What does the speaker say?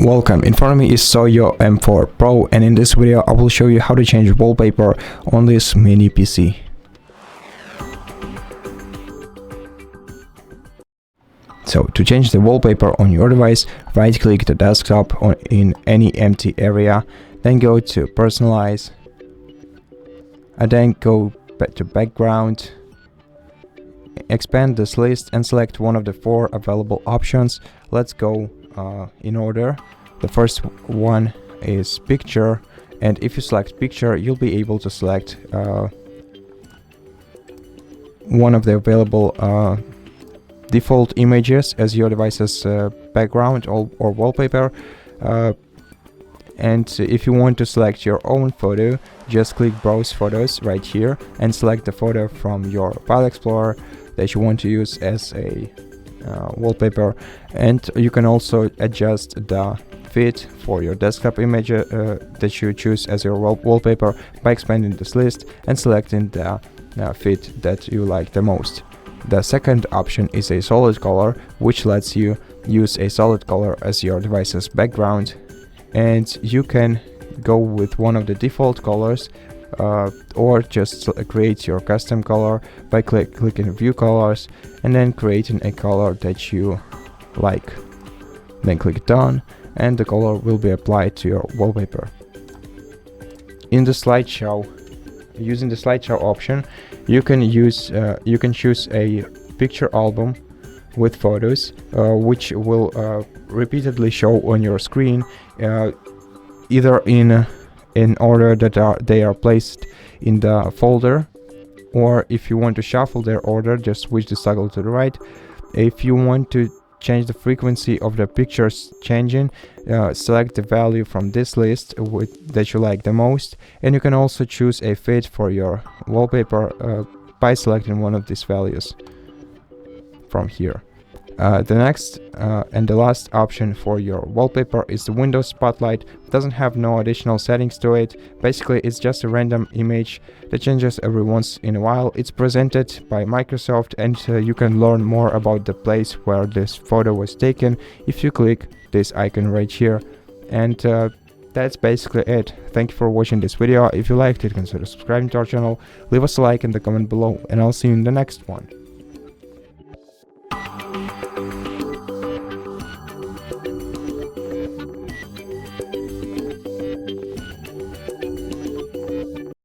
Welcome, in front of me is Soyo M4 Pro, and in this video I will show you how to change wallpaper on this mini PC. So to change the wallpaper on your device, right click the desktop in any empty area, then go to Personalize, and then go back to background, expand this list and select one of the 4 available options. Let's go in order. The first one is picture, and if you select picture you'll be able to select one of the available default images as your device's background or wallpaper, and if you want to select your own photo, just click browse photos right here and select the photo from your file explorer that you want to use as a wallpaper. And you can also adjust the fit for your desktop image that you choose as your wallpaper by expanding this list and selecting the fit that you like the most. The second option is a solid color, which lets you use a solid color as your device's background, and you can go with one of the default colors or just create your custom color by clicking view colors and then creating a color that you like. Then click done and the color will be applied to your wallpaper. In the slideshow, using the slideshow option, you can choose a picture album with photos which will repeatedly show on your screen, either in order that they are placed in the folder, or if you want to shuffle their order, just switch the toggle to the right. If you want to change the frequency of the pictures changing, select the value from this list that you like the most, and you can also choose a fit for your wallpaper by selecting one of these values from here. The next and the last option for your wallpaper is the Windows Spotlight. It doesn't have no additional settings to it. Basically it's just a random image that changes every once in a while. It's presented by Microsoft, and you can learn more about the place where this photo was taken if you click this icon right here. And that's basically it. Thank you for watching this video. If you liked it, consider subscribing to our channel, leave us a like in the comment below, and I'll see you in the next one.